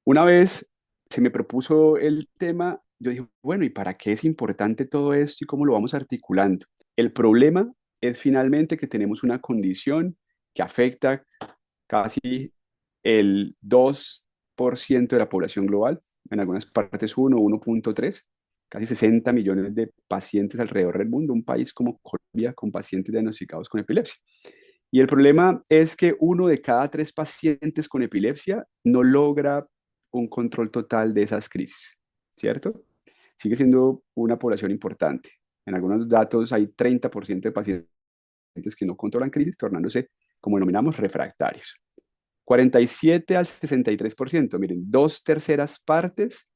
Una vez se me propuso el tema, yo dije, bueno, ¿y para qué es importante todo esto y cómo lo vamos articulando? El problema es finalmente que tenemos una condición que afecta casi el 2% de la población global, en algunas partes 1,3, casi 60 millones de pacientes alrededor del mundo, un país como Colombia con pacientes diagnosticados con epilepsia. Y el problema es que uno de cada tres pacientes con epilepsia no logra un control total de esas crisis, ¿cierto? Sigue siendo una población importante. En algunos datos hay 30% de pacientes que no controlan crisis, tornándose, como denominamos, refractarios. 47 al 63%, miren, dos terceras partes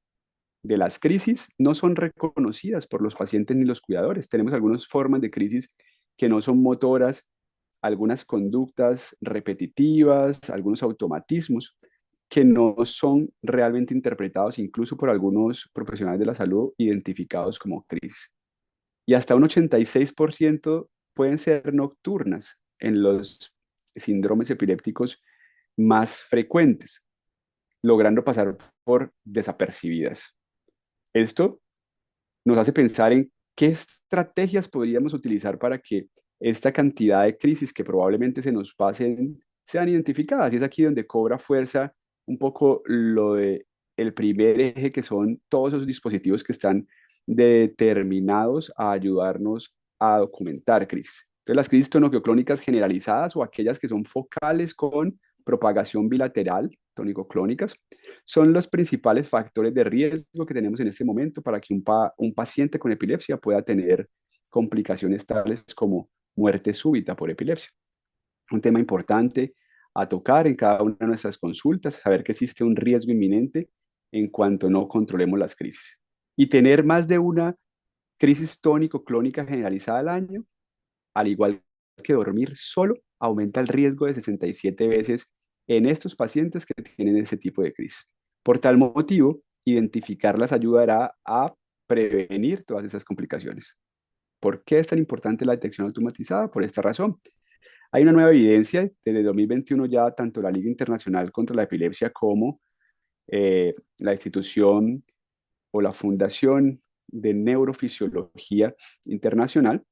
de las crisis no son reconocidas por los pacientes ni los cuidadores. Tenemos algunas formas de crisis que no son motoras, algunas conductas repetitivas, algunos automatismos que no son realmente interpretados incluso por algunos profesionales de la salud identificados como crisis. Y hasta un 86% pueden ser nocturnas en los síndromes epilépticos más frecuentes, logrando pasar por desapercibidas. Esto nos hace pensar en qué estrategias podríamos utilizar para que esta cantidad de crisis que probablemente se nos pasen sean identificadas. Y es aquí donde cobra fuerza un poco lo de el primer eje, que son todos esos dispositivos que están determinados a ayudarnos a documentar crisis. Entonces, las crisis tonicoclónicas generalizadas o aquellas que son focales con propagación bilateral, tonicoclónicas, son los principales factores de riesgo que tenemos en este momento para que un paciente con epilepsia pueda tener complicaciones tales como muerte súbita por epilepsia. Un tema importante a tocar en cada una de nuestras consultas, saber que existe un riesgo inminente en cuanto no controlemos las crisis. Y tener más de una crisis tónico-clónica generalizada al año, al igual que dormir solo, aumenta el riesgo de 67 veces en estos pacientes que tienen este tipo de crisis. Por tal motivo, identificarlas ayudará a prevenir todas esas complicaciones. ¿Por qué es tan importante la detección automatizada? Por esta razón. Hay una nueva evidencia desde 2021 ya, tanto la Liga Internacional contra la Epilepsia como la institución o la Fundación de Neurofisiología Internacional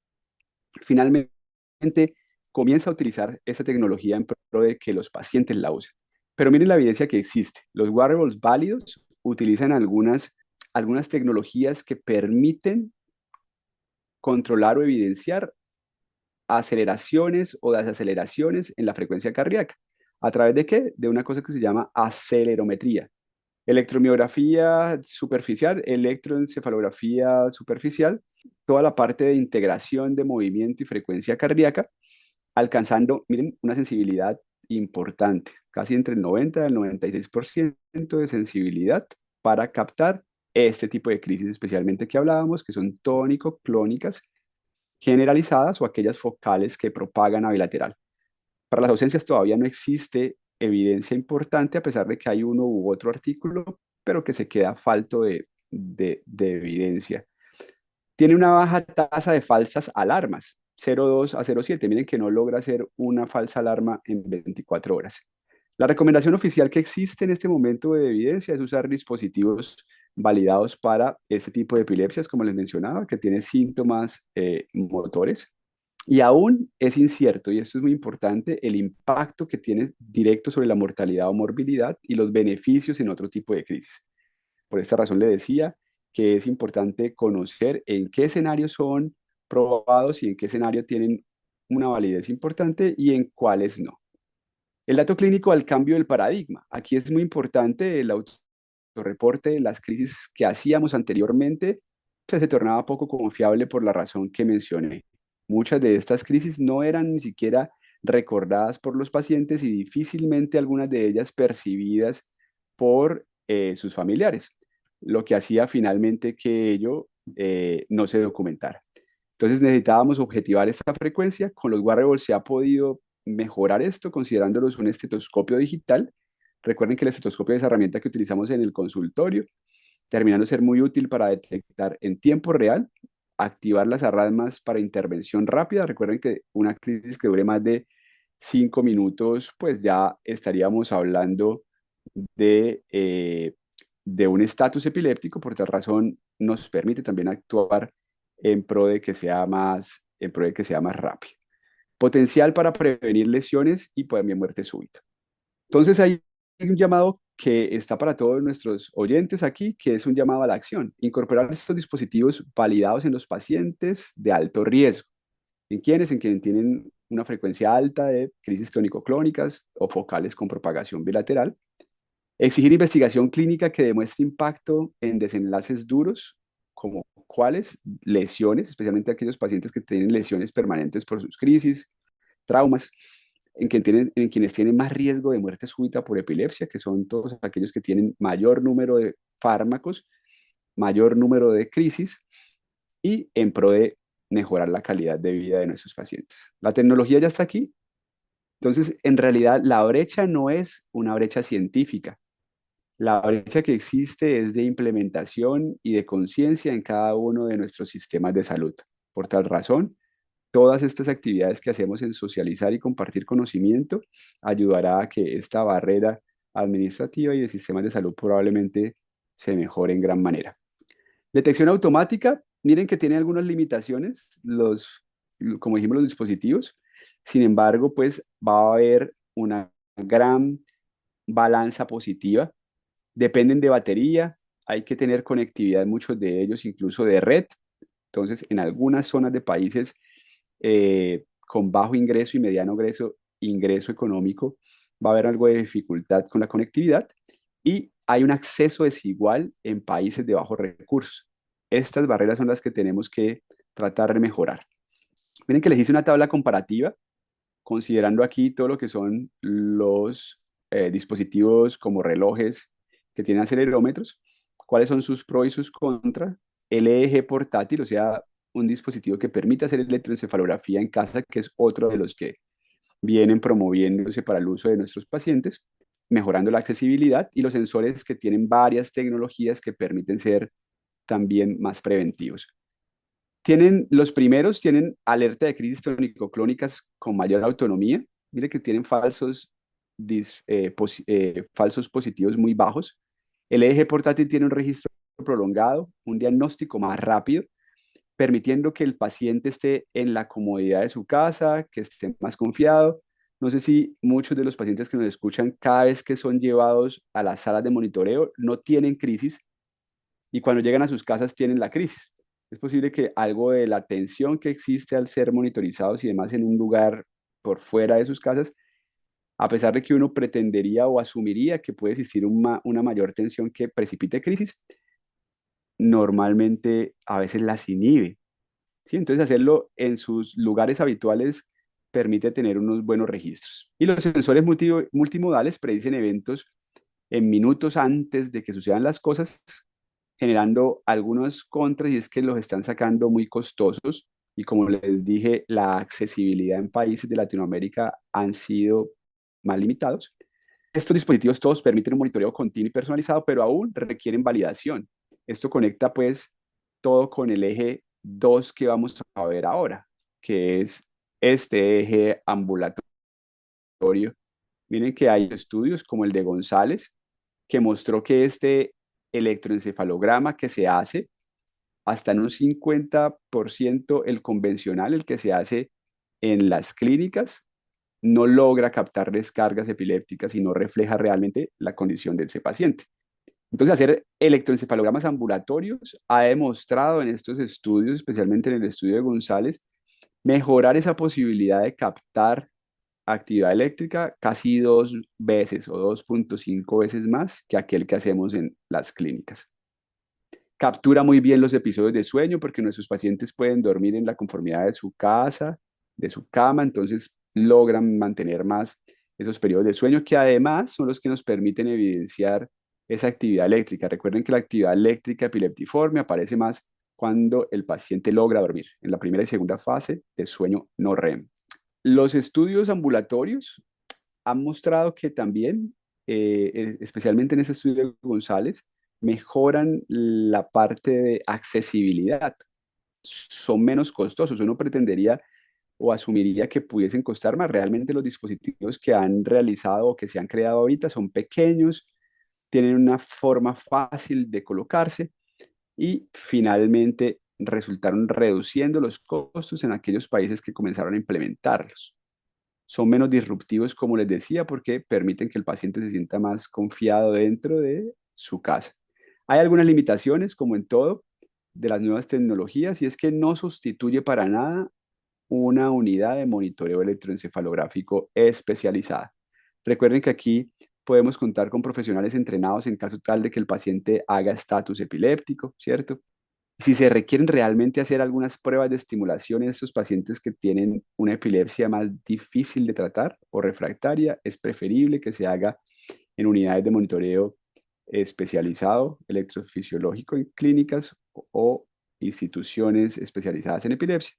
finalmente comienza a utilizar esa tecnología en pro de que los pacientes la usen. Pero miren la evidencia que existe. Los wearables válidos utilizan algunas tecnologías que permiten controlar o evidenciar aceleraciones o desaceleraciones en la frecuencia cardíaca. ¿A través de qué? De una cosa que se llama acelerometría. Electromiografía superficial, electroencefalografía superficial, toda la parte de integración de movimiento y frecuencia cardíaca, alcanzando, miren, una sensibilidad importante, casi entre el 90 y el 96% de sensibilidad para captar este tipo de crisis, especialmente que hablábamos, que son tónico-clónicas generalizadas o aquellas focales que propagan a bilateral. Para las ausencias todavía no existe evidencia importante, a pesar de que hay uno u otro artículo, pero que se queda falto de evidencia. Tiene una baja tasa de falsas alarmas, 0,2 a 0,7. Miren que no logra hacer una falsa alarma en 24 horas. La recomendación oficial que existe en este momento de evidencia es usar dispositivos validados para este tipo de epilepsias, como les mencionaba, que tiene síntomas motores. Y aún es incierto, y esto es muy importante, el impacto que tiene directo sobre la mortalidad o morbilidad y los beneficios en otro tipo de crisis. Por esta razón le decía que es importante conocer en qué escenarios son probados y en qué escenario tienen una validez importante y en cuáles no. El dato clínico al cambio del paradigma. Aquí es muy importante el autorreporte de las crisis que hacíamos anteriormente, pues se tornaba poco confiable por la razón que mencioné. Muchas de estas crisis no eran ni siquiera recordadas por los pacientes y difícilmente algunas de ellas percibidas por sus familiares, lo que hacía finalmente que ello no se documentara. Entonces necesitábamos objetivar esta frecuencia. Con los wearables se ha podido mejorar esto considerándolos un estetoscopio digital. Recuerden que el estetoscopio es esa herramienta que utilizamos en el consultorio, terminando ser muy útil para detectar en tiempo real, activar las alarmas para intervención rápida. Recuerden que una crisis que dure más de 5 minutos, pues ya estaríamos hablando de, eh, de un estatus epiléptico. Por tal razón nos permite también actuar en pro de que sea en pro de que sea más rápido. Potencial para prevenir lesiones y también muerte súbita. Entonces hay un llamado que está para todos nuestros oyentes aquí, que es un llamado a la acción. Incorporar estos dispositivos validados en los pacientes de alto riesgo. ¿En quiénes? En quienes tienen una frecuencia alta de crisis tónico-clónicas o focales con propagación bilateral. Exigir investigación clínica que demuestre impacto en desenlaces duros, como cuáles lesiones, especialmente aquellos pacientes que tienen lesiones permanentes por sus crisis, traumas, en quienes tienen más riesgo de muerte súbita por epilepsia, que son todos aquellos que tienen mayor número de fármacos, mayor número de crisis, y en pro de mejorar la calidad de vida de nuestros pacientes. La tecnología ya está aquí, entonces en realidad la brecha no es una brecha científica, la brecha que existe es de implementación y de conciencia en cada uno de nuestros sistemas de salud. Por tal razón, todas estas actividades que hacemos en socializar y compartir conocimiento ayudará a que esta barrera administrativa y de sistemas de salud probablemente se mejore en gran manera. Detección automática, miren que tiene algunas limitaciones, como dijimos, los dispositivos. Sin embargo, pues va a haber una gran balanza positiva. Dependen de batería, hay que tener conectividad en muchos de ellos, incluso de red. Entonces, en algunas zonas de países con bajo ingreso y mediano ingreso económico, va a haber algo de dificultad con la conectividad y hay un acceso desigual en países de bajos recursos. Estas barreras son las que tenemos que tratar de mejorar. Miren que les hice una tabla comparativa, considerando aquí todo lo que son los dispositivos como relojes que tienen acelerómetros, cuáles son sus pros y sus contras, el EEG portátil, o sea, un dispositivo que permite hacer electroencefalografía en casa, que es otro de los que vienen promoviéndose para el uso de nuestros pacientes, mejorando la accesibilidad y los sensores que tienen varias tecnologías que permiten ser también más preventivos. Los primeros tienen alerta de crisis tónico-clónicas con mayor autonomía. Mire que tienen falsos positivos muy bajos. El eje portátil tiene un registro prolongado, un diagnóstico más rápido, permitiendo que el paciente esté en la comodidad de su casa, que esté más confiado. No sé si muchos de los pacientes que nos escuchan cada vez que son llevados a las salas de monitoreo no tienen crisis y cuando llegan a sus casas tienen la crisis. Es posible que algo de la tensión que existe al ser monitorizados y demás en un lugar por fuera de sus casas, a pesar de que uno pretendería o asumiría que puede existir una mayor tensión que precipite crisis, normalmente a veces las inhibe. ¿Sí? Entonces hacerlo en sus lugares habituales permite tener unos buenos registros. Y los sensores multimodales predicen eventos en minutos antes de que sucedan las cosas, generando algunos contras y es que los están sacando muy costosos y como les dije, la accesibilidad en países de Latinoamérica han sido más limitados. Estos dispositivos todos permiten un monitoreo continuo y personalizado, pero aún requieren validación. Esto conecta pues todo con el eje 2 que vamos a ver ahora, que es este eje ambulatorio. Miren que hay estudios como el de González, que mostró que este electroencefalograma que se hace, hasta en un 50% el convencional, el que se hace en las clínicas, no logra captar descargas epilépticas y no refleja realmente la condición de ese paciente. Entonces, hacer electroencefalogramas ambulatorios ha demostrado en estos estudios, especialmente en el estudio de González, mejorar esa posibilidad de captar actividad eléctrica casi 2 veces o 2.5 veces más que aquel que hacemos en las clínicas. Captura muy bien los episodios de sueño porque nuestros pacientes pueden dormir en la conformidad de su casa, de su cama, entonces logran mantener más esos periodos de sueño que además son los que nos permiten evidenciar esa actividad eléctrica. Recuerden que la actividad eléctrica epileptiforme aparece más cuando el paciente logra dormir, en la primera y segunda fase de sueño no REM. Los estudios ambulatorios han mostrado que también, especialmente en ese estudio de González, mejoran la parte de accesibilidad. Son menos costosos. Uno pretendería o asumiría que pudiesen costar más. Realmente los dispositivos que han realizado o que se han creado ahorita son pequeños, tienen una forma fácil de colocarse y finalmente resultaron reduciendo los costos en aquellos países que comenzaron a implementarlos. Son menos disruptivos, como les decía, porque permiten que el paciente se sienta más confiado dentro de su casa. Hay algunas limitaciones, como en todo, de las nuevas tecnologías, y es que no sustituye para nada una unidad de monitoreo electroencefalográfico especializada. Recuerden que aquí podemos contar con profesionales entrenados en caso tal de que el paciente haga estatus epiléptico, ¿cierto? Si se requieren realmente hacer algunas pruebas de estimulación en estos pacientes que tienen una epilepsia más difícil de tratar o refractaria, es preferible que se haga en unidades de monitoreo especializado, electrofisiológico en clínicas o instituciones especializadas en epilepsia.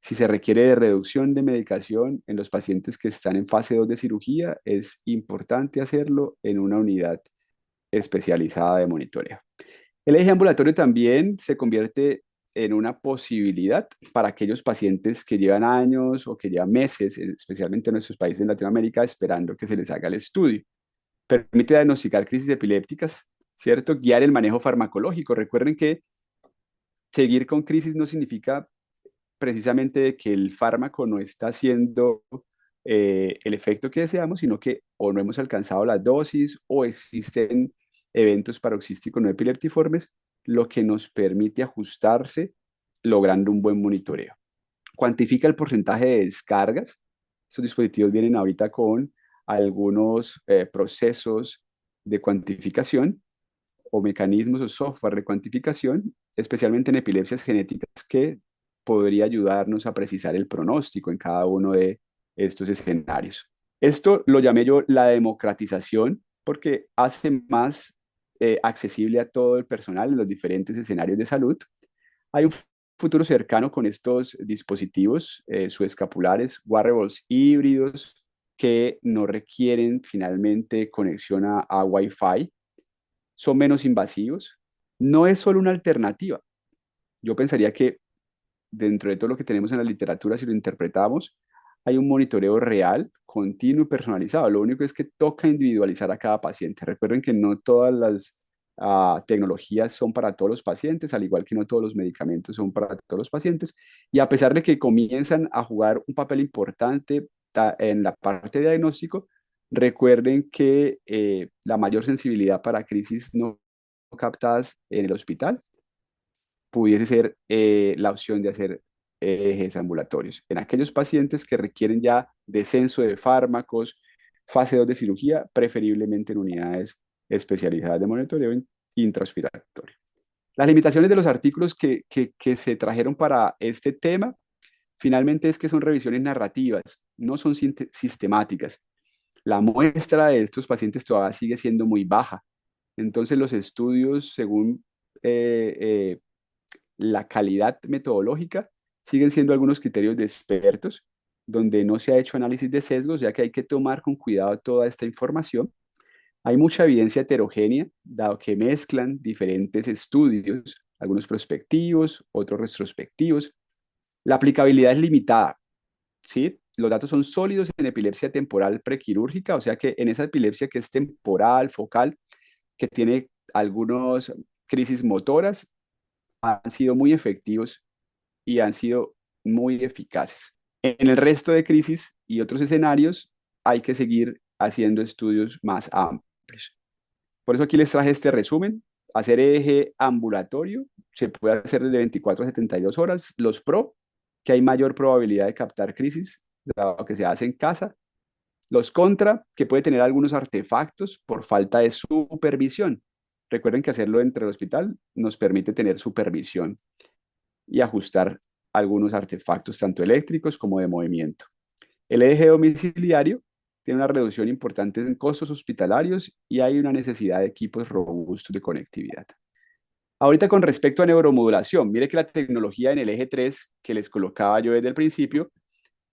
Si se requiere de reducción de medicación en los pacientes que están en fase 2 de cirugía, es importante hacerlo en una unidad especializada de monitoreo. El eje ambulatorio también se convierte en una posibilidad para aquellos pacientes que llevan años o que llevan meses, especialmente en nuestros países en Latinoamérica, esperando que se les haga el estudio. Permite diagnosticar crisis epilépticas, ¿cierto? Guiar el manejo farmacológico. Recuerden que seguir con crisis no significa precisamente que el fármaco no está haciendo el efecto que deseamos, sino que o no hemos alcanzado la dosis o existen eventos paroxísticos no epileptiformes, lo que nos permite ajustarse logrando un buen monitoreo. Cuantifica el porcentaje de descargas. Estos dispositivos vienen ahorita con algunos procesos de cuantificación o mecanismos o software de cuantificación, especialmente en epilepsias genéticas, que podría ayudarnos a precisar el pronóstico en cada uno de estos escenarios. Esto lo llamé yo la democratización porque hace más accesible a todo el personal en los diferentes escenarios de salud. Hay un futuro cercano con estos dispositivos subescapulares, wearables híbridos que no requieren finalmente conexión a Wi-Fi, son menos invasivos. No es solo una alternativa. Yo pensaría que dentro de todo lo que tenemos en la literatura, si lo interpretamos, hay un monitoreo real, continuo y personalizado. Lo único es que toca individualizar a cada paciente. Recuerden que no todas las tecnologías son para todos los pacientes, al igual que no todos los medicamentos son para todos los pacientes. Y a pesar de que comienzan a jugar un papel importante en la parte de diagnóstico, recuerden que la mayor sensibilidad para crisis no captadas en el hospital pudiese ser la opción de hacer ejes ambulatorios. En aquellos pacientes que requieren ya descenso de fármacos, fase 2 de cirugía, preferiblemente en unidades especializadas de monitoreo intrahospitalario. Las limitaciones de los artículos que se trajeron para este tema finalmente es que son revisiones narrativas, no son sistemáticas. La muestra de estos pacientes todavía sigue siendo muy baja. Entonces los estudios, según la calidad metodológica, siguen siendo algunos criterios de expertos, donde no se ha hecho análisis de sesgos, ya que hay que tomar con cuidado toda esta información. Hay mucha evidencia heterogénea, dado que mezclan diferentes estudios, algunos prospectivos, otros retrospectivos. La aplicabilidad es limitada, ¿sí? Los datos son sólidos en epilepsia temporal prequirúrgica, o sea que en esa epilepsia que es temporal, focal, que tiene algunas crisis motoras, han sido muy efectivos y han sido muy eficaces. En el resto de crisis y otros escenarios hay que seguir haciendo estudios más amplios. Por eso aquí les traje este resumen. Hacer eje ambulatorio se puede hacer de 24 a 72 horas. Los pro, que hay mayor probabilidad de captar crisis, dado que se hace en casa. Los contra, que puede tener algunos artefactos por falta de supervisión. Recuerden que hacerlo dentro del hospital nos permite tener supervisión y ajustar algunos artefactos, tanto eléctricos como de movimiento. El eje domiciliario tiene una reducción importante en costos hospitalarios y hay una necesidad de equipos robustos de conectividad. Ahorita con respecto a neuromodulación, mire que la tecnología en el eje 3 que les colocaba yo desde el principio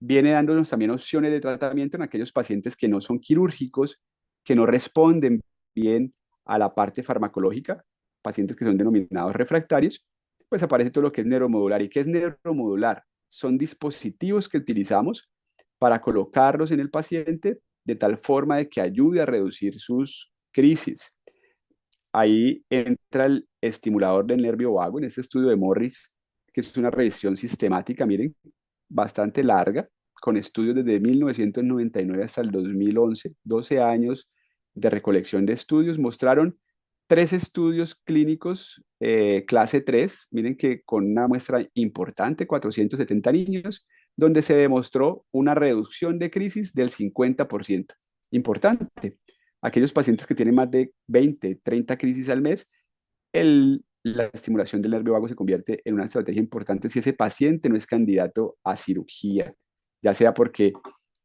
viene dándonos también opciones de tratamiento en aquellos pacientes que no son quirúrgicos, que no responden bien a la parte farmacológica, pacientes que son denominados refractarios, pues aparece todo lo que es neuromodular. ¿Y qué es neuromodular? Son dispositivos que utilizamos para colocarlos en el paciente de tal forma de que ayude a reducir sus crisis. Ahí entra el estimulador del nervio vago en este estudio de Morris, que es una revisión sistemática, miren, bastante larga, con estudios desde 1999 hasta el 2011, 12 años de recolección de estudios, mostraron tres estudios clínicos clase 3, miren que con una muestra importante, 470 niños, donde se demostró una reducción de crisis del 50%. Importante. Aquellos pacientes que tienen más de 20, 30 crisis al mes, la estimulación del nervio vago se convierte en una estrategia importante si ese paciente no es candidato a cirugía, ya sea porque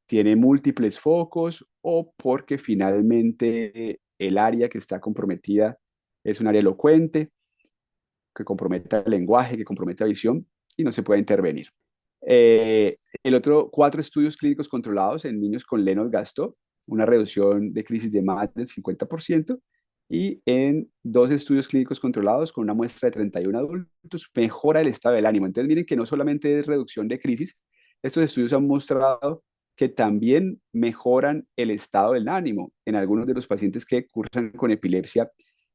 tiene múltiples focos o porque finalmente el área que está comprometida es un área elocuente, que comprometa el lenguaje, que comprometa la visión y no se puede intervenir. El otro, cuatro estudios clínicos controlados en niños con Lennox-Gastaut, una reducción de crisis de más del 50%, y en dos estudios clínicos controlados con una muestra de 31 adultos, mejora el estado del ánimo. Entonces, miren que no solamente es reducción de crisis, estos estudios han mostrado que también mejoran el estado del ánimo en algunos de los pacientes que cursan con epilepsia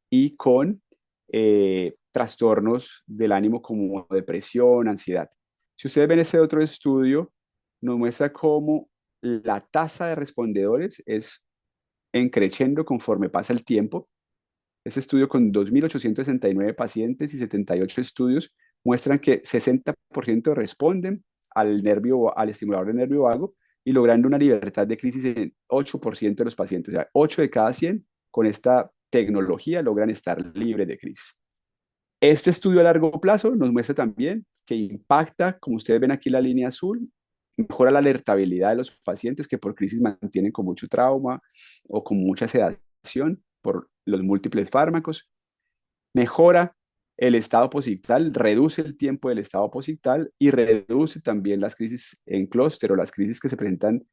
y con trastornos del ánimo como depresión, ansiedad. Si ustedes ven ese otro estudio, nos muestra cómo la tasa de respondedores es creciendo conforme pasa el tiempo. Este estudio con 2.869 pacientes y 78 estudios muestran que 60% responden al estimulador del nervio vago y logrando una libertad de crisis en 8% de los pacientes. O sea, 8 de cada 100 con esta tecnología logran estar libres de crisis. Este estudio a largo plazo nos muestra también que impacta, como ustedes ven aquí la línea azul, mejora la alertabilidad de los pacientes que por crisis mantienen con mucho trauma o con mucha sedación por los múltiples fármacos, mejora el estado posictal, reduce el tiempo del estado posictal y reduce también las crisis en clúster o las crisis que se presentan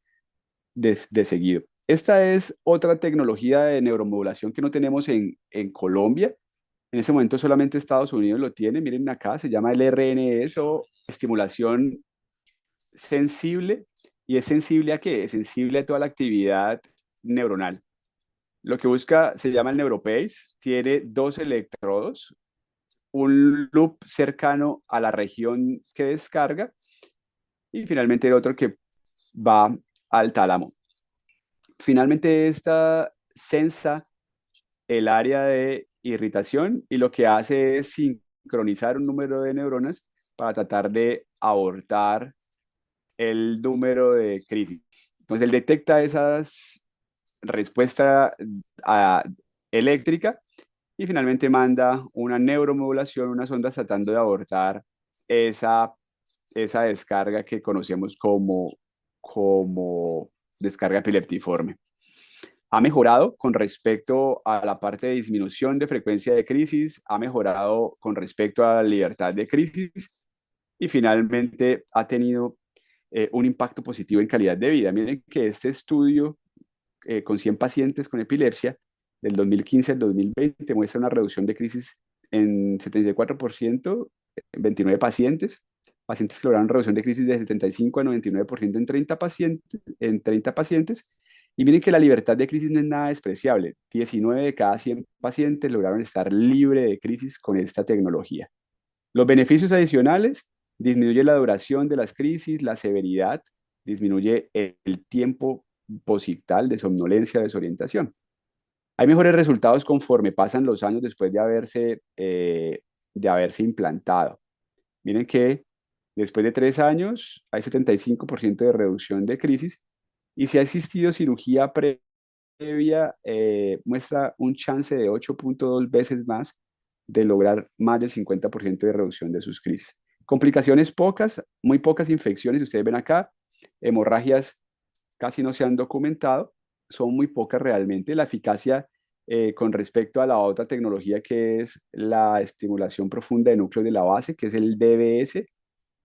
de seguido. Esta es otra tecnología de neuromodulación que no tenemos en Colombia. En ese momento solamente Estados Unidos lo tiene. Miren acá, se llama el RNS o estimulación sensible. ¿Y es sensible a qué? Es sensible a toda la actividad neuronal. Lo que busca se llama el NeuroPace. Tiene dos electrodos, un loop cercano a la región que descarga y finalmente el otro que va al tálamo. Finalmente esta sensa el área de irritación y lo que hace es sincronizar un número de neuronas para tratar de abortar el número de crisis. Entonces él detecta esas respuestas eléctrica y finalmente manda una neuromodulación, unas ondas tratando de abortar esa, esa descarga que conocemos como descarga epileptiforme. Ha mejorado con respecto a la parte de disminución de frecuencia de crisis, ha mejorado con respecto a la libertad de crisis y finalmente ha tenido un impacto positivo en calidad de vida. Miren que este estudio con 100 pacientes con epilepsia del 2015 al 2020 muestra una reducción de crisis en 74% en 29 pacientes, pacientes que lograron reducción de crisis de 75 a 99% en 30 pacientes. Y miren que la libertad de crisis no es nada despreciable. 19 de cada 100 pacientes lograron estar libre de crisis con esta tecnología. Los beneficios adicionales: disminuye la duración de las crisis, la severidad, disminuye el tiempo posictal de somnolencia, desorientación. Hay mejores resultados conforme pasan los años después de haberse implantado. Miren que después de 3 años hay 75% de reducción de crisis y si ha existido cirugía previa, muestra un chance de 8.2 veces más de lograr más del 50% de reducción de sus crisis. Complicaciones pocas, muy pocas infecciones, ustedes ven acá, hemorragias casi no se han documentado, son muy pocas realmente. La eficacia con respecto a la otra tecnología que es la estimulación profunda de núcleos de la base, que es el DBS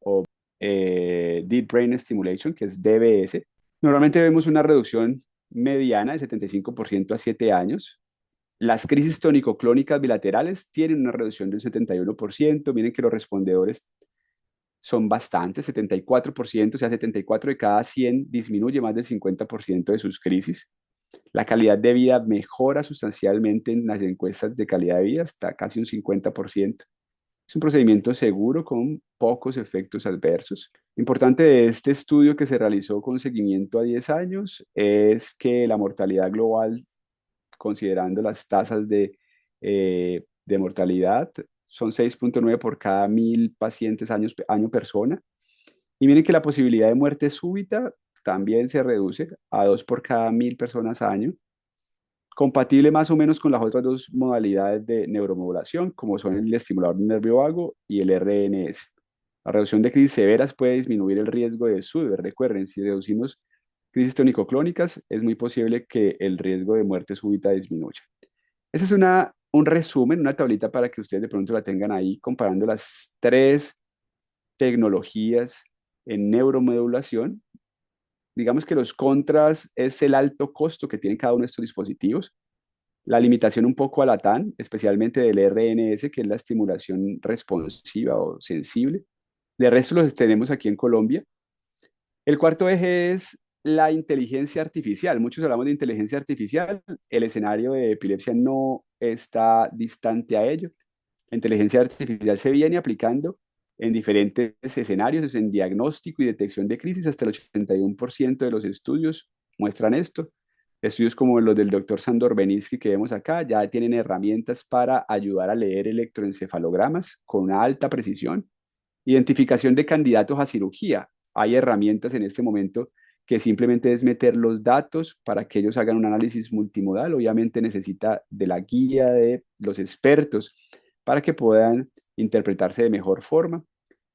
o Deep Brain Stimulation, que es DBS. Normalmente vemos una reducción mediana de 75% a 7 años. Las crisis tónico-clónicas bilaterales tienen una reducción del 71%. Miren que los respondedores son bastantes, 74%, o sea, 74 de cada 100 disminuye más del 50% de sus crisis. La calidad de vida mejora sustancialmente en las encuestas de calidad de vida, hasta casi un 50%. Es un procedimiento seguro con pocos efectos adversos. Lo importante de este estudio que se realizó con seguimiento a 10 años es que la mortalidad global, considerando las tasas de mortalidad, son 6,9 por cada 1.000 pacientes año persona. Y miren que la posibilidad de muerte súbita también se reduce a 2 por cada 1.000 personas año, compatible más o menos con las otras dos modalidades de neuromodulación, como son el estimulador del nervio vago y el RNS. La reducción de crisis severas puede disminuir el riesgo de SUDEP. Recuerden, si reducimos crisis tónico-clónicas, es muy posible que el riesgo de muerte súbita disminuya. Ese es un resumen, una tablita para que ustedes de pronto la tengan ahí, comparando las tres tecnologías en neuromodulación. Digamos que los contras es el alto costo que tienen cada uno de estos dispositivos, la limitación un poco a la TAN, especialmente del RNS, que es la estimulación responsiva o sensible. De resto los tenemos aquí en Colombia. El cuarto eje es la inteligencia artificial. Muchos hablamos de inteligencia artificial. El escenario de epilepsia no está distante a ello. La inteligencia artificial se viene aplicando en diferentes escenarios, en diagnóstico y detección de crisis. Hasta el 81% de los estudios muestran esto. Estudios como los del doctor Sandor Beninsky que vemos acá ya tienen herramientas para ayudar a leer electroencefalogramas con una alta precisión. Identificación de candidatos a cirugía. Hay herramientas en este momento que simplemente es meter los datos para que ellos hagan un análisis multimodal. Obviamente necesita de la guía de los expertos para que puedan interpretarse de mejor forma.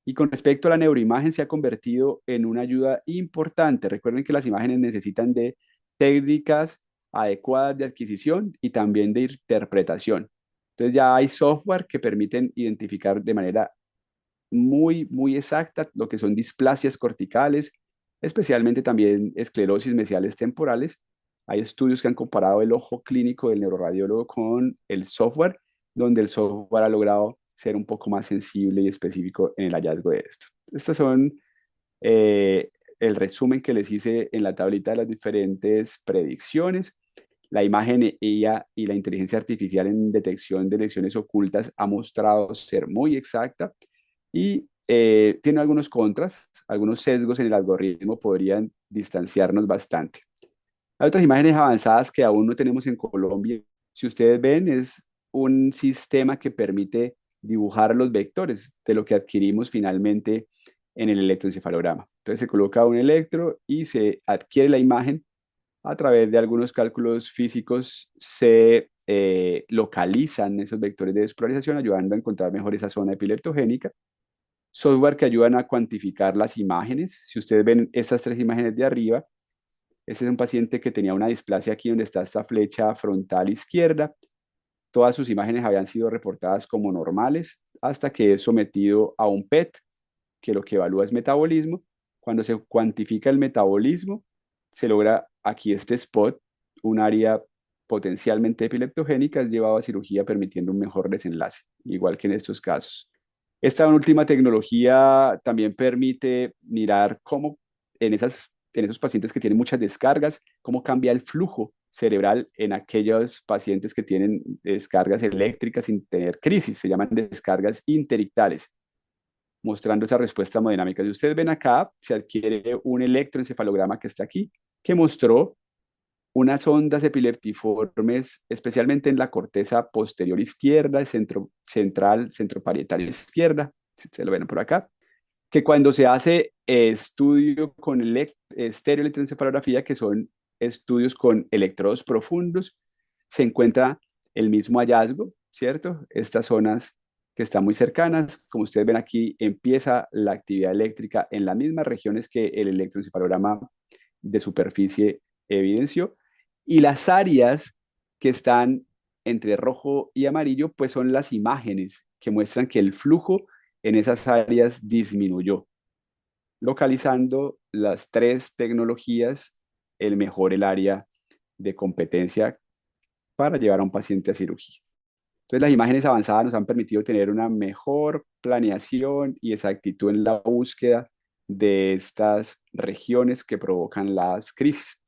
Y con respecto a la neuroimagen, se ha convertido en una ayuda importante. Recuerden que las imágenes necesitan de técnicas adecuadas de adquisición y también de interpretación. Entonces ya hay software que permiten identificar de manera muy exacta lo que son displasias corticales, especialmente también esclerosis mesiales temporales. Hay estudios que han comparado el ojo clínico del neuroradiólogo con el software, donde el software ha logrado ser un poco más sensible y específico en el hallazgo de esto. Estas son eh, el resumen que les hice en la tablita de las diferentes predicciones. La imagen IA y la inteligencia artificial en detección de lesiones ocultas ha mostrado ser muy exacta y tiene algunos contras, algunos sesgos en el algoritmo podrían distanciarnos bastante. Hay otras imágenes avanzadas que aún no tenemos en Colombia. Si ustedes ven, es un sistema que permite dibujar los vectores de lo que adquirimos finalmente en el electroencefalograma. Entonces se coloca un electro y se adquiere la imagen a través de algunos cálculos físicos. Se localizan esos vectores de despolarización, ayudando a encontrar mejor esa zona epileptogénica. Software que ayudan a cuantificar las imágenes. Si ustedes ven estas tres imágenes de arriba, este es un paciente que tenía una displasia aquí donde está esta flecha frontal izquierda. Todas sus imágenes habían sido reportadas como normales hasta que es sometido a un PET, que lo que evalúa es metabolismo. Cuando se cuantifica el metabolismo, se logra aquí este spot, un área potencialmente epileptogénica, es llevado a cirugía permitiendo un mejor desenlace, igual que en estos casos. Esta última tecnología también permite mirar cómo en esos pacientes que tienen muchas descargas, cómo cambia el flujo cerebral en aquellos pacientes que tienen descargas eléctricas sin tener crisis. Se llaman descargas interictales, mostrando esa respuesta hemodinámica. Si ustedes ven acá, se adquiere un electroencefalograma que está aquí, que mostró unas ondas epileptiformes, especialmente en la corteza posterior izquierda, central, centroparietal izquierda, si se lo ven por acá, que cuando se hace estudio con estereoelectroencefalografía, que son estudios con electrodos profundos, se encuentra el mismo hallazgo, ¿cierto? Estas zonas que están muy cercanas, como ustedes ven aquí, empieza la actividad eléctrica en las mismas regiones que el electroencefalograma de superficie evidenció, y las áreas que están entre rojo y amarillo, pues son las imágenes que muestran que el flujo en esas áreas disminuyó, localizando las tres tecnologías el área de competencia para llevar a un paciente a cirugía. Entonces, las imágenes avanzadas nos han permitido tener una mejor planeación y exactitud en la búsqueda de estas regiones que provocan las crisis.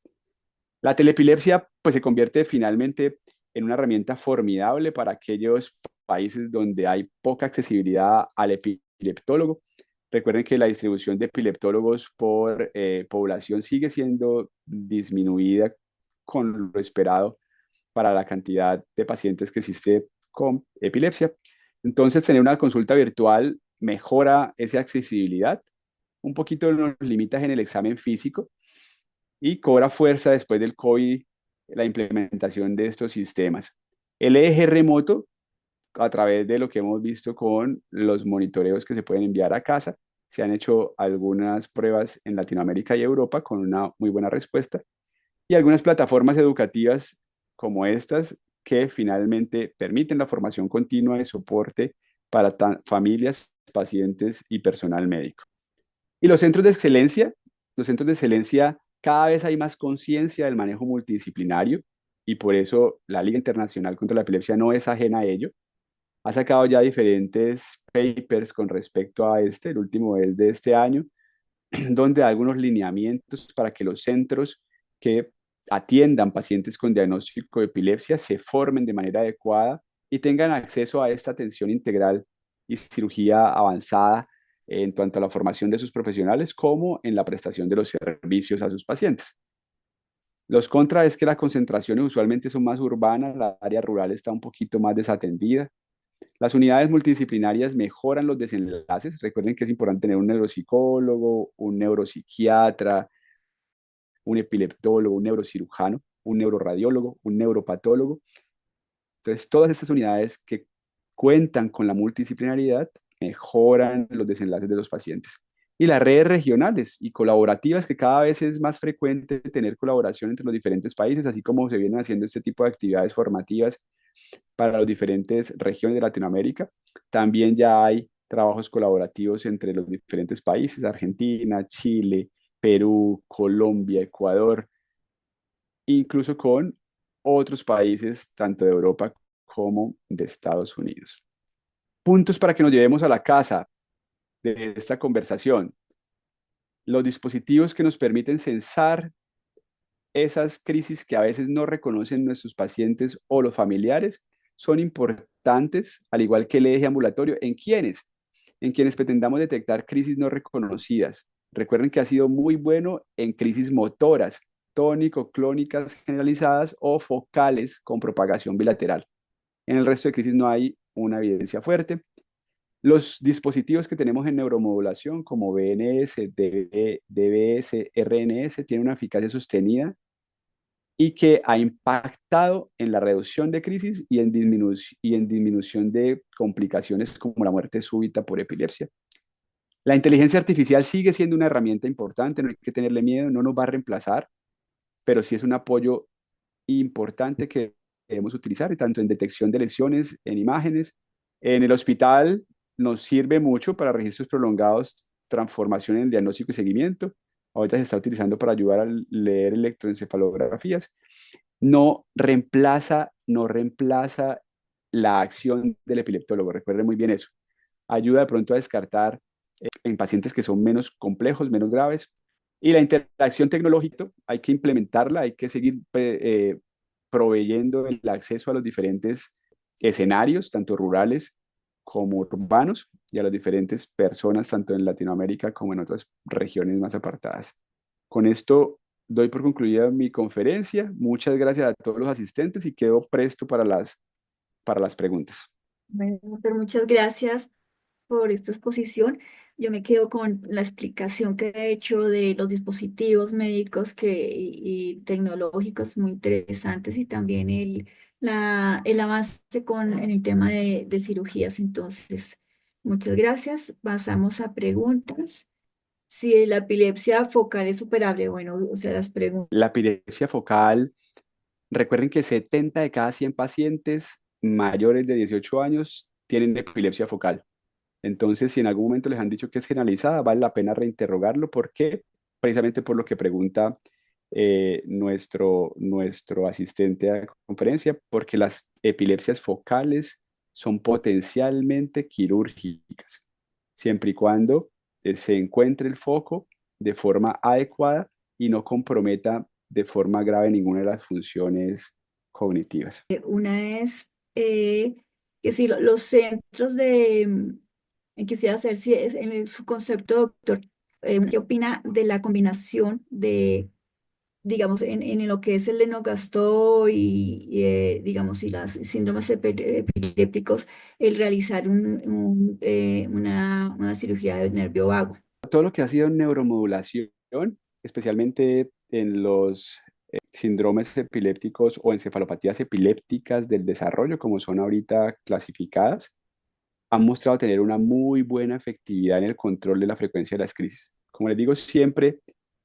La telepilepsia pues se convierte finalmente en una herramienta formidable para aquellos países donde hay poca accesibilidad al epileptólogo. Recuerden que la distribución de epileptólogos por población sigue siendo disminuida con lo esperado para la cantidad de pacientes que existe con epilepsia. Entonces, tener una consulta virtual mejora esa accesibilidad, un poquito nos limita en el examen físico y cobra fuerza después del COVID la implementación de estos sistemas. El eje remoto, a través de lo que hemos visto con los monitoreos que se pueden enviar a casa, se han hecho algunas pruebas en Latinoamérica y Europa con una muy buena respuesta y algunas plataformas educativas como estas que finalmente permiten la formación continua de soporte para familias, pacientes y personal médico. Y los centros de excelencia, cada vez hay más conciencia del manejo multidisciplinario y por eso la Liga Internacional contra la Epilepsia no es ajena a ello. Ha sacado ya diferentes papers con respecto a este, el último es de este año, donde hay algunos lineamientos para que los centros que atiendan pacientes con diagnóstico de epilepsia se formen de manera adecuada y tengan acceso a esta atención integral y cirugía avanzada en cuanto a la formación de sus profesionales como en la prestación de los servicios a sus pacientes. Los contras es que las concentraciones usualmente son más urbanas, la área rural está un poquito más desatendida. Las unidades multidisciplinarias mejoran los desenlaces. Recuerden que es importante tener un neuropsicólogo, un neuropsiquiatra, un epileptólogo, un neurocirujano, un neuroradiólogo, un neuropatólogo. Entonces, todas estas unidades que cuentan con la multidisciplinariedad mejoran los desenlaces de los pacientes. Y las redes regionales y colaborativas, que cada vez es más frecuente tener colaboración entre los diferentes países, así como se vienen haciendo este tipo de actividades formativas para las diferentes regiones de Latinoamérica. También ya hay trabajos colaborativos entre los diferentes países, Argentina, Chile, Perú, Colombia, Ecuador, incluso con otros países, tanto de Europa como de Estados Unidos. Puntos para que nos llevemos a la casa de esta conversación. Los dispositivos que nos permiten censar esas crisis que a veces no reconocen nuestros pacientes o los familiares son importantes, al igual que el eje ambulatorio. ¿En quiénes? En quienes pretendamos detectar crisis no reconocidas. Recuerden que ha sido muy bueno en crisis motoras, tónico-clónicas generalizadas o focales con propagación bilateral. En el resto de crisis no hay una evidencia fuerte. Los dispositivos que tenemos en neuromodulación, como BNS, DBS, RNS, tienen una eficacia sostenida y que ha impactado en la reducción de crisis y en disminución de complicaciones como la muerte súbita por epilepsia. La inteligencia artificial sigue siendo una herramienta importante, no hay que tenerle miedo, no nos va a reemplazar, pero sí es un apoyo importante que debemos utilizar, tanto en detección de lesiones, en imágenes. En el hospital nos sirve mucho para registros prolongados, transformación en diagnóstico y seguimiento. Ahorita se está utilizando para ayudar a leer electroencefalografías. No reemplaza la acción del epileptólogo, recuerde muy bien eso. Ayuda de pronto a descartar en pacientes que son menos complejos, menos graves. Y la interacción tecnológica hay que implementarla, hay que seguir proveyendo el acceso a los diferentes escenarios, tanto rurales como urbanos, y a las diferentes personas, tanto en Latinoamérica como en otras regiones más apartadas. Con esto doy por concluida mi conferencia. Muchas gracias a todos los asistentes y quedo presto para las preguntas. Bueno, pero muchas gracias por esta exposición. Yo me quedo con la explicación que he hecho de los dispositivos médicos y tecnológicos muy interesantes y también el avance en el tema de cirugías. Entonces, muchas gracias. Pasamos a preguntas. Si la epilepsia focal es superable, bueno, o sea, las preguntas. La epilepsia focal, recuerden que 70 de cada 100 pacientes mayores de 18 años tienen epilepsia focal. Entonces, si en algún momento les han dicho que es generalizada, vale la pena reinterrogarlo. ¿Por qué? Precisamente por lo que pregunta nuestro asistente a la conferencia, porque las epilepsias focales son potencialmente quirúrgicas, siempre y cuando se encuentre el foco de forma adecuada y no comprometa de forma grave ninguna de las funciones cognitivas. Una es que si los centros de, quisiera saber si es su concepto, doctor, ¿qué opina de la combinación de, digamos, en lo que es el lenogastó digamos, y las síndromes epilépticos, el realizar una cirugía del nervio vago? Todo lo que ha sido neuromodulación, especialmente en los síndromes epilépticos o encefalopatías epilépticas del desarrollo, como son ahorita clasificadas, han mostrado tener una muy buena efectividad en el control de la frecuencia de las crisis. Como les digo, siempre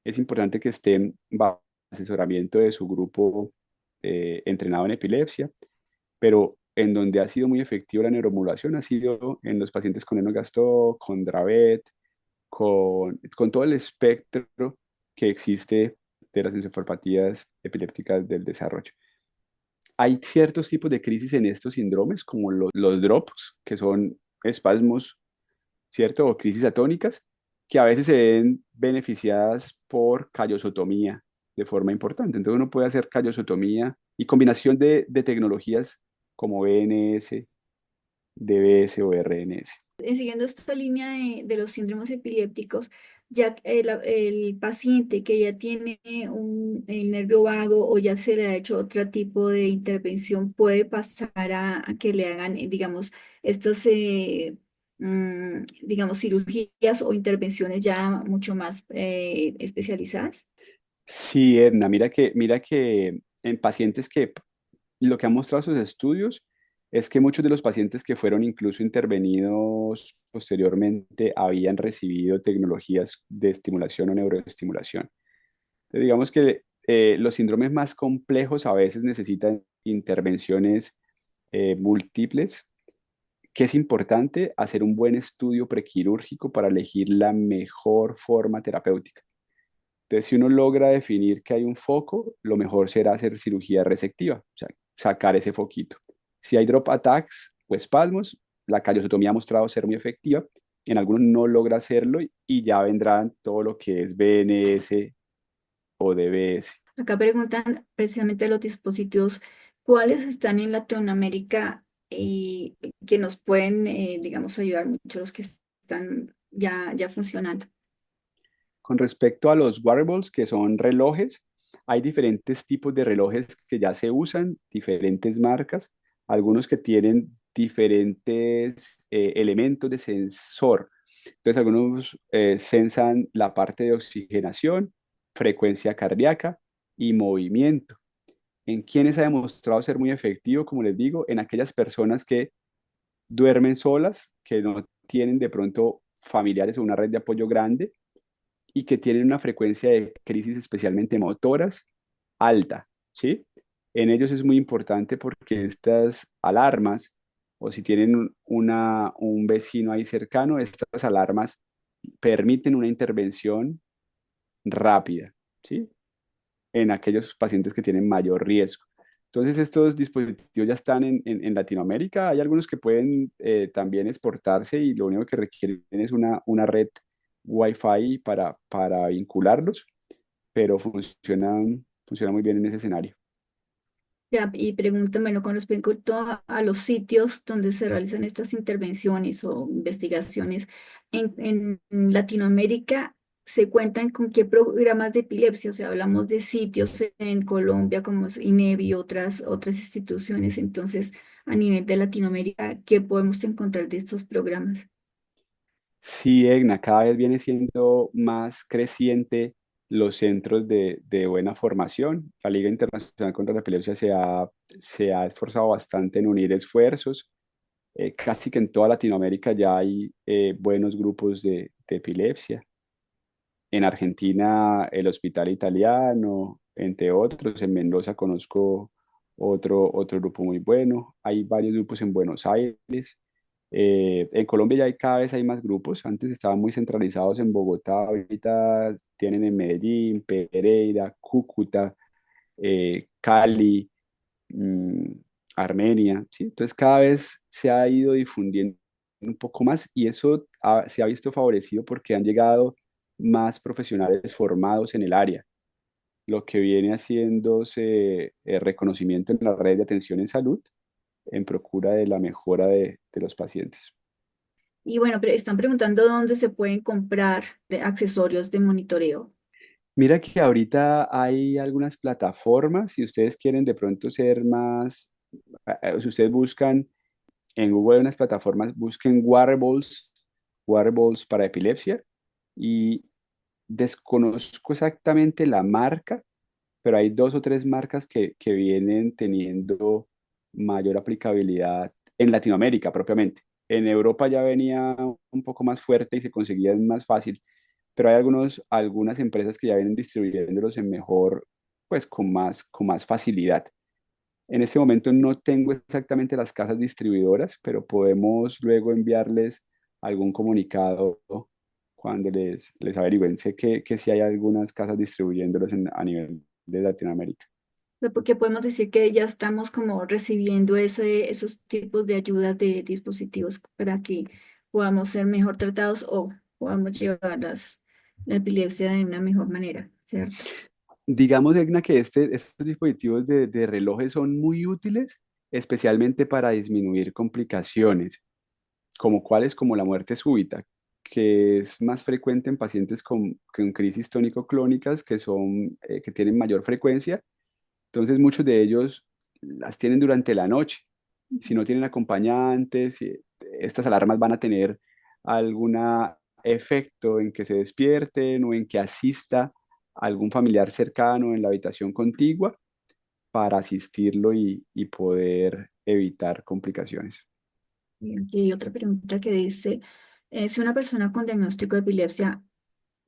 es importante que estén bajo asesoramiento de su grupo entrenado en epilepsia, pero en donde ha sido muy efectiva la neuromodulación ha sido en los pacientes con Lennox-Gastaut, con Dravet, con todo el espectro que existe de las encefalopatías epilépticas del desarrollo. Hay ciertos tipos de crisis en estos síndromes, como los drops, que son espasmos, ¿cierto? O crisis atónicas, que a veces se ven beneficiadas por callosotomía de forma importante. Entonces uno puede hacer callosotomía y combinación de tecnologías como BNS, DBS o RNS. Siguiendo esta línea de los síndromes epilépticos, ya que el paciente que ya tiene el nervio vago o ya se le ha hecho otro tipo de intervención puede pasar a que le hagan, digamos, estas, digamos, cirugías o intervenciones ya mucho más especializadas. Sí, Edna, mira que en pacientes que lo que han mostrado sus estudios es que muchos de los pacientes que fueron incluso intervenidos posteriormente habían recibido tecnologías de estimulación o neuroestimulación. Entonces, digamos que los síndromes más complejos a veces necesitan intervenciones múltiples, que es importante hacer un buen estudio prequirúrgico para elegir la mejor forma terapéutica. Entonces, si uno logra definir que hay un foco, lo mejor será hacer cirugía resectiva, o sea, sacar ese foquito. Si hay drop attacks o espasmos, la callosotomía ha mostrado ser muy efectiva. En algunos no logra hacerlo y ya vendrán todo lo que es BNS o DBS. Acá preguntan precisamente los dispositivos, ¿cuáles están en Latinoamérica y que nos pueden, digamos, ayudar mucho los que están ya funcionando? Con respecto a los wearables, que son relojes, hay diferentes tipos de relojes que ya se usan, diferentes marcas, algunos que tienen diferentes elementos de sensor. Entonces, algunos sensan la parte de oxigenación, frecuencia cardíaca y movimiento. ¿En quienes ha demostrado ser muy efectivo? Como les digo, en aquellas personas que duermen solas, que no tienen de pronto familiares o una red de apoyo grande y que tienen una frecuencia de crisis especialmente motoras alta, ¿sí? En ellos es muy importante porque estas alarmas, o si tienen un vecino ahí cercano, estas alarmas permiten una intervención rápida, ¿sí? En aquellos pacientes que tienen mayor riesgo. Entonces, estos dispositivos ya están en Latinoamérica. Hay algunos que pueden también exportarse y lo único que requieren es una red Wi-Fi para vincularlos, pero funciona muy bien en ese escenario. Ya, y preguntan, bueno, con respecto a los sitios donde se realizan estas intervenciones o investigaciones en Latinoamérica, ¿se cuentan con qué programas de epilepsia? O sea, hablamos de sitios en Colombia como es INEVI y otras instituciones. Entonces, a nivel de Latinoamérica, ¿qué podemos encontrar de estos programas? Sí, Egna, cada vez viene siendo más creciente los centros de buena formación. La Liga Internacional contra la Epilepsia se ha esforzado bastante en unir esfuerzos. Casi que en toda Latinoamérica ya hay buenos grupos de epilepsia. En Argentina, el Hospital Italiano, entre otros. En Mendoza conozco otro grupo muy bueno. Hay varios grupos en Buenos Aires. En Colombia ya cada vez hay más grupos. Antes estaban muy centralizados en Bogotá. Ahorita tienen en Medellín, Pereira, Cúcuta, Cali, mm, Armenia, ¿sí? Entonces cada vez se ha ido difundiendo un poco más y eso se ha visto favorecido porque han llegado más profesionales formados en el área. lo que viene haciéndose reconocimiento en la red de atención en salud en procura de la mejora de los pacientes. Y bueno, pero están preguntando dónde se pueden comprar accesorios de monitoreo. Mira que ahorita hay algunas plataformas, si ustedes quieren de pronto ser más, si ustedes buscan en Google unas plataformas, busquen wearables, wearables para epilepsia y desconozco exactamente la marca, pero hay dos o tres marcas que vienen teniendo mayor aplicabilidad en Latinoamérica propiamente. En Europa ya venía un poco más fuerte y se conseguían más fácil, pero hay algunas empresas que ya vienen distribuyéndolos en mejor, pues con más facilidad. En este momento no tengo exactamente las casas distribuidoras, pero podemos luego enviarles algún comunicado cuando les averigüen. Sé que sí hay algunas casas distribuyéndolos a nivel de Latinoamérica. Porque podemos decir que ya estamos como recibiendo esos tipos de ayudas de dispositivos para que podamos ser mejor tratados o podamos llevar la epilepsia de una mejor manera, ¿cierto? Digamos, Egna, que estos dispositivos de relojes son muy útiles, especialmente para disminuir complicaciones, como cuáles, como la muerte súbita, que es más frecuente en pacientes con crisis tónico-clónicas que tienen mayor frecuencia. Entonces, muchos de ellos las tienen durante la noche. Si no tienen acompañantes, estas alarmas van a tener algún efecto en que se despierten o en que asista a algún familiar cercano en la habitación contigua para asistirlo y poder evitar complicaciones. Y aquí hay otra pregunta que dice, si una persona con diagnóstico de epilepsia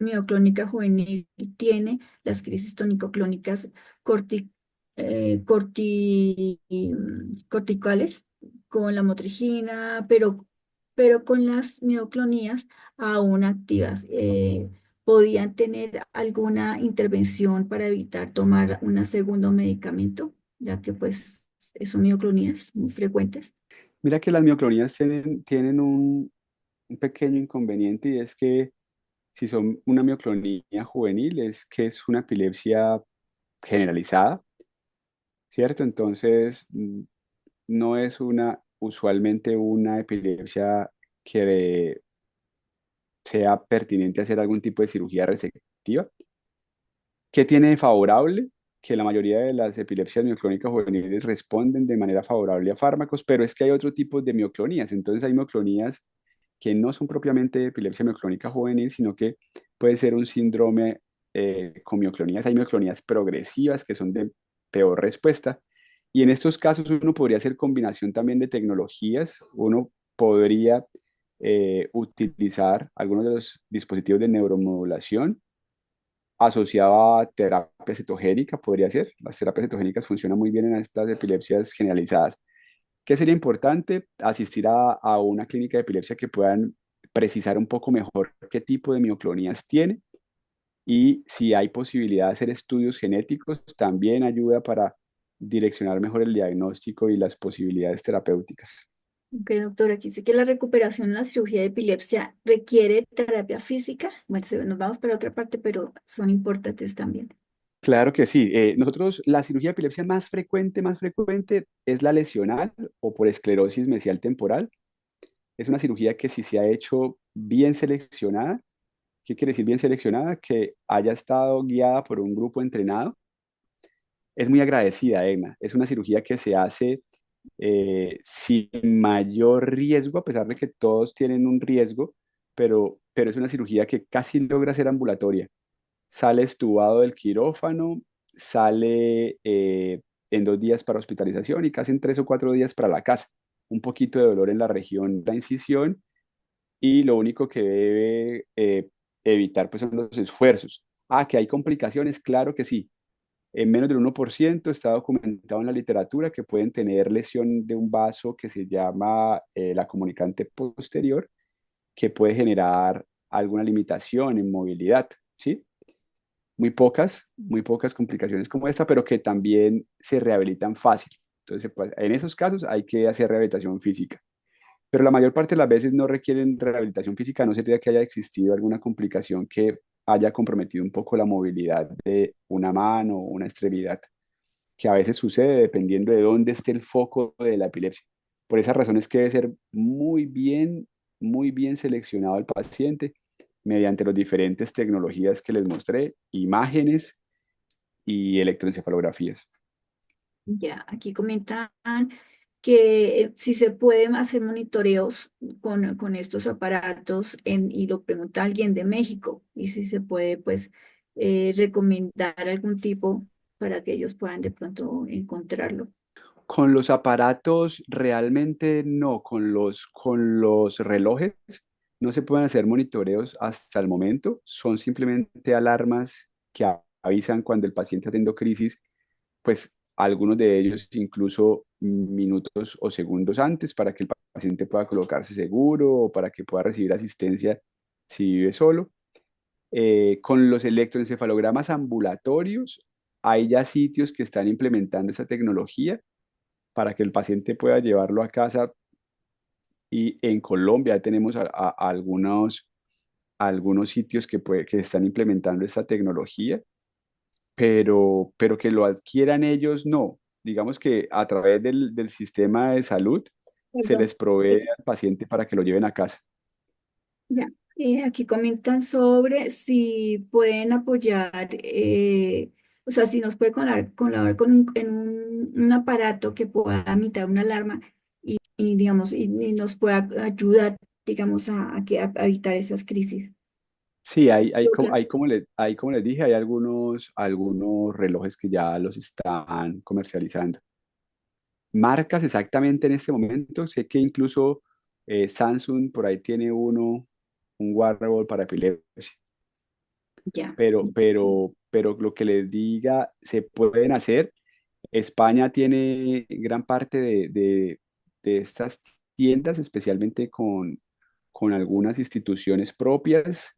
mioclónica juvenil tiene las crisis tónico-clónicas corti- corticales con la motrigina, pero con las mioclonías aún activas. ¿Podían tener alguna intervención para evitar tomar un segundo medicamento, ya que pues son mioclonías muy frecuentes? Mira que las mioclonías tienen un pequeño inconveniente y es que si son una mioclonía juvenil es que es una epilepsia generalizada, ¿cierto? Entonces, no es usualmente una epilepsia que sea pertinente hacer algún tipo de cirugía resectiva. ¿Qué tiene de favorable? Que la mayoría de las epilepsias mioclónicas juveniles responden de manera favorable a fármacos, pero es que hay otro tipo de mioclonías. Entonces hay mioclonías que no son propiamente epilepsia mioclónica juvenil, sino que puede ser un síndrome con mioclonías. Hay mioclonías progresivas que son de peor respuesta. Y en estos casos uno podría hacer combinación también de tecnologías. Uno podría utilizar algunos de los dispositivos de neuromodulación asociado a terapia cetogénica, podría ser. Las terapias cetogénicas funcionan muy bien en estas epilepsias generalizadas. ¿Qué sería importante? Asistir a una clínica de epilepsia que puedan precisar un poco mejor qué tipo de mioclonías tiene y si hay posibilidad de hacer estudios genéticos, también ayuda para direccionar mejor el diagnóstico y las posibilidades terapéuticas. Ok, doctora, aquí dice que la recuperación en la cirugía de epilepsia requiere terapia física. Bueno, nos vamos para otra parte, pero son importantes también. Claro que sí. Nosotros, la cirugía de epilepsia más frecuente es la lesional o por esclerosis mesial temporal. Es una cirugía que si se ha hecho bien seleccionada, ¿qué quiere decir bien seleccionada? Que haya estado guiada por un grupo entrenado. Es muy agradecida, Egna. Es una cirugía que se hace sin mayor riesgo, a pesar de que todos tienen un riesgo, pero es una cirugía que casi logra ser ambulatoria. Sale estubado del quirófano, sale en 2 días para hospitalización y casi en 3 o 4 días para la casa. Un poquito de dolor en la región de la incisión y lo único que debe evitar pues, son los esfuerzos. Ah, que hay complicaciones, claro que sí. En menos del 1% está documentado en la literatura que pueden tener lesión de un vaso que se llama la comunicante posterior, que puede generar alguna limitación en movilidad, ¿sí? Muy pocas complicaciones como esta, pero que también se rehabilitan fácil. Entonces, pues, en esos casos hay que hacer rehabilitación física. Pero la mayor parte de las veces no requieren rehabilitación física, a no ser que haya existido alguna complicación que haya comprometido un poco la movilidad de una mano o una extremidad, que a veces sucede dependiendo de dónde esté el foco de la epilepsia. Por esas razones que debe ser muy bien seleccionado el paciente mediante las diferentes tecnologías que les mostré, imágenes y electroencefalografías. Ya, aquí comentan que si se pueden hacer monitoreos con estos aparatos y lo pregunta alguien de México y si se puede pues recomendar algún tipo para que ellos puedan de pronto encontrarlo. Con los aparatos realmente no, con los relojes no se pueden hacer monitoreos hasta el momento, son simplemente alarmas que avisan cuando el paciente está teniendo crisis, pues algunos de ellos incluso minutos o segundos antes para que el paciente pueda colocarse seguro o para que pueda recibir asistencia si vive solo. Con los electroencefalogramas ambulatorios, hay ya sitios que están implementando esa tecnología para que el paciente pueda llevarlo a casa. Y en Colombia tenemos algunos sitios que están implementando esta tecnología, pero que lo adquieran ellos no. Digamos que a través del sistema de salud se Perdón. les provee al paciente para que lo lleven a casa. Ya, aquí comentan sobre si pueden apoyar, o sea, si nos puede colaborar con un aparato que pueda emitir una alarma y digamos, y nos pueda ayudar, digamos, a evitar esas crisis. Sí, Otra. hay como les dije, hay algunos relojes que ya los están comercializando. Marcas exactamente en este momento, sé que incluso Samsung por ahí tiene un wearable para epilepsia, Ya, pero lo que les diga, se pueden hacer. España tiene gran parte de estas tiendas, especialmente con algunas instituciones propias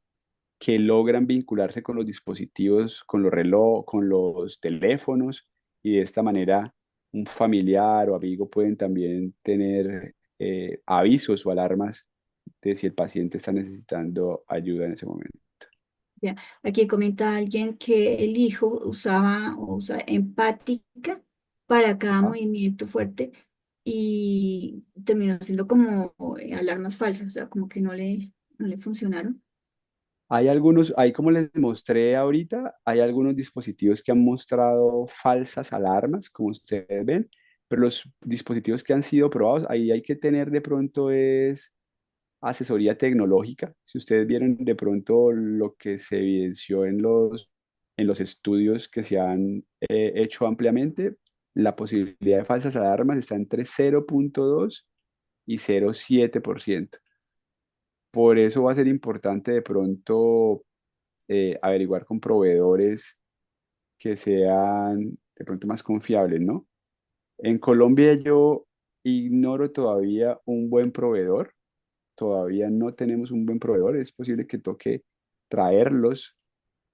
que logran vincularse con los dispositivos, con los reloj, con los teléfonos, y de esta manera un familiar o amigo pueden también tener avisos o alarmas de si el paciente está necesitando ayuda en ese momento. ya. Aquí comenta alguien que el hijo usaba o usa empática para cada Ajá. movimiento fuerte y terminó siendo como alarmas falsas, o sea, como que no le funcionaron. Hay como les mostré ahorita, hay algunos dispositivos que han mostrado falsas alarmas, como ustedes ven, pero los dispositivos que han sido probados, ahí hay que tener de pronto es asesoría tecnológica. Si ustedes vieron de pronto lo que se evidenció en los estudios que se han hecho ampliamente, la posibilidad de falsas alarmas está entre 0,2 y 0,7%. Por eso va a ser importante de pronto averiguar con proveedores que sean de pronto más confiables, ¿no? En Colombia yo ignoro todavía un buen proveedor, todavía no tenemos un buen proveedor, es posible que toque traerlos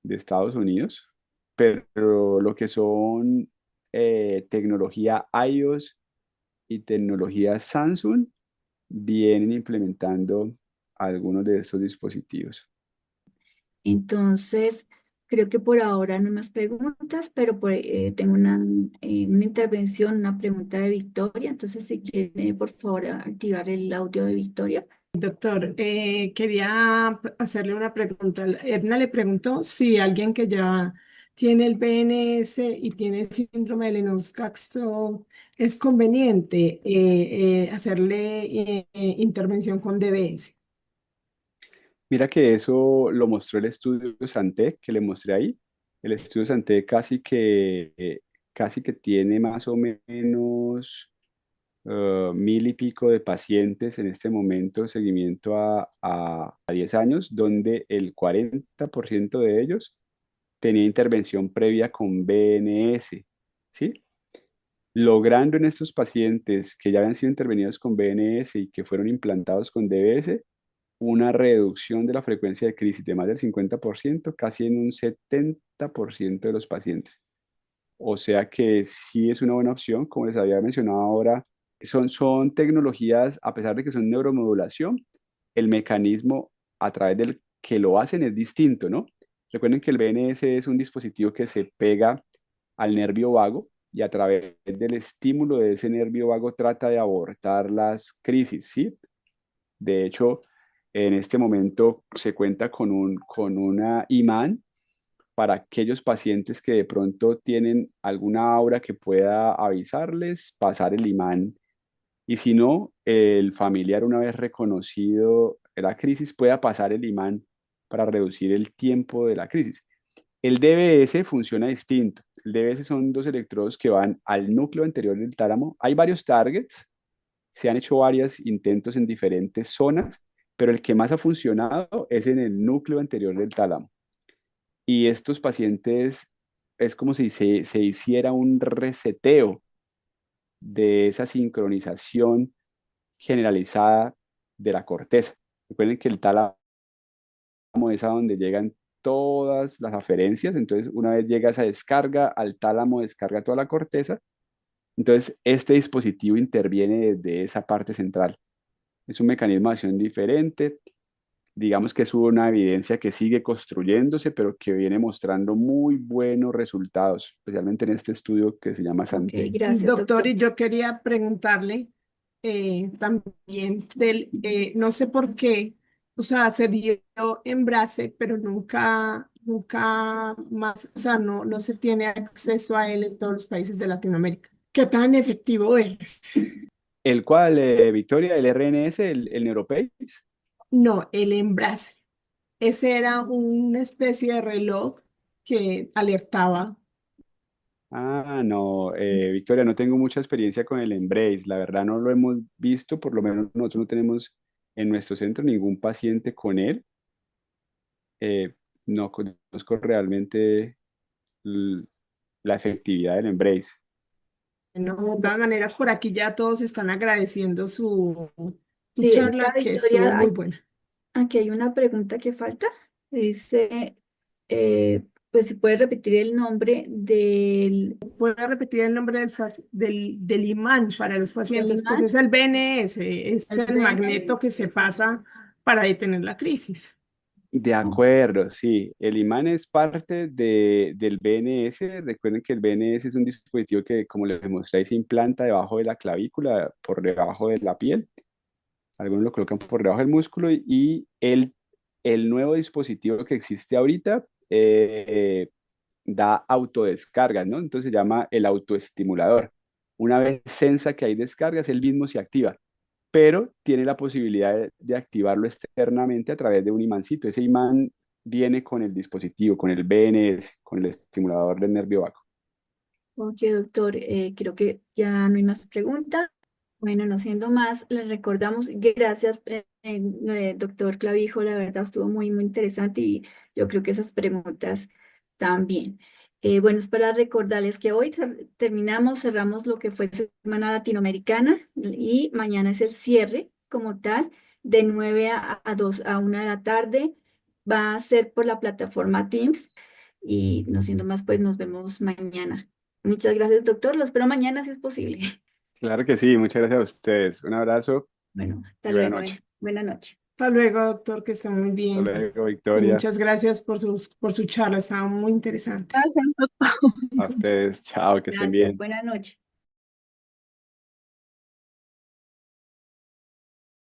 de Estados Unidos, pero lo que son tecnología iOS y tecnología Samsung vienen implementando algunos de estos dispositivos. Entonces, creo que por ahora no hay más preguntas, pero tengo una intervención, una pregunta de Victoria. Entonces, si quiere, por favor, activar el audio de Victoria. Doctor, quería hacerle una pregunta. Edna le preguntó si alguien que ya tiene el PNS y tiene el síndrome de Lennox-Gastaut es conveniente hacerle intervención con DBS. Mira que eso lo mostró el estudio Santec que le mostré ahí. El estudio Santec casi que tiene más o menos 1.000 y pico de pacientes en este momento de seguimiento a 10 años, donde el 40% de ellos tenía intervención previa con BNS, ¿sí? Logrando en estos pacientes que ya habían sido intervenidos con BNS y que fueron implantados con DBS, una reducción de la frecuencia de crisis de más del 50%, casi en un 70% de los pacientes. O sea que sí es una buena opción, como les había mencionado ahora, son tecnologías, a pesar de que son neuromodulación, el mecanismo a través del que lo hacen es distinto, ¿no? Recuerden que el BNS es un dispositivo que se pega al nervio vago y a través del estímulo de ese nervio vago trata de abortar las crisis, ¿sí? De hecho, en este momento se cuenta con una imán para aquellos pacientes que de pronto tienen alguna aura que pueda avisarles, pasar el imán. Y si no, el familiar, una vez reconocido la crisis, pueda pasar el imán para reducir el tiempo de la crisis. El DBS funciona distinto. El DBS son dos electrodos que van al núcleo anterior del tálamo. Hay varios targets, se han hecho varios intentos en diferentes zonas, pero el que más ha funcionado es en el núcleo anterior del tálamo. Y estos pacientes es como si se hiciera un reseteo de esa sincronización generalizada de la corteza. Recuerden que el tálamo es a donde llegan todas las aferencias, entonces una vez llega esa descarga, al tálamo descarga toda la corteza, entonces este dispositivo interviene desde esa parte central. Es un mecanismo de acción diferente, digamos que es una evidencia que sigue construyéndose, pero que viene mostrando muy buenos resultados, especialmente en este estudio que se llama Ok, SANTE. gracias, Doctor, doctor. y yo quería preguntarle también no sé por qué, o sea, se vio en Brase, pero nunca más, o sea, no se tiene acceso a él en todos los países de Latinoamérica. ¿Qué tan efectivo es? El cual, Victoria, el RNS, el NeuroPace. No, el Embrace. Ese era una especie de reloj que alertaba. Ah, no, Victoria, no tengo mucha experiencia con el Embrace, la verdad no lo hemos visto, por lo menos nosotros no tenemos en nuestro centro ningún paciente con él. Eh, no conozco realmente l- la efectividad del Embrace. No, de todas maneras, por aquí ya todos están agradeciendo su Sí, mira, charla, que estuvo Victoria, muy buena. aquí hay una pregunta que falta. Dice, pues si puedes repetir el nombre ¿Puedo repetir el nombre del imán para los del pacientes? Pues imán, es el BNS, es el el BNS. magneto que se pasa para detener la crisis. De acuerdo, sí. El imán es parte del BNS. Recuerden que el BNS es un dispositivo que, como les mostré, se implanta debajo de la clavícula, por debajo de la piel. Algunos lo colocan por debajo del músculo y el nuevo dispositivo que existe ahorita da autodescargas, ¿no? Entonces se llama el autoestimulador. Una vez sensa que hay descargas, él mismo se activa, pero tiene la posibilidad de activarlo externamente a través de un imancito. Ese imán viene con el dispositivo, con el BNS, con el estimulador del nervio vago. Ok, doctor, creo que ya no hay más preguntas. Bueno, no siendo más, les recordamos, gracias, doctor Clavijo, la verdad estuvo muy, muy interesante y yo creo que esas preguntas también. Bueno, es para recordarles que hoy cerramos lo que fue Semana Latinoamericana y mañana es el cierre como tal, de 9 a 2 a 1 de la tarde. Va a ser por la plataforma Teams y no siendo más, pues nos vemos mañana. Muchas gracias, doctor. Lo espero mañana si es posible. Claro que sí, muchas gracias a ustedes. Un abrazo Bueno, hasta y buena luego. noche. Buena noche. Hasta luego, doctor, que esté muy Hasta bien. luego, Y Victoria. muchas gracias por su charla, estaba muy interesante. A ustedes, chao, que estén Gracias. bien. Buena noche.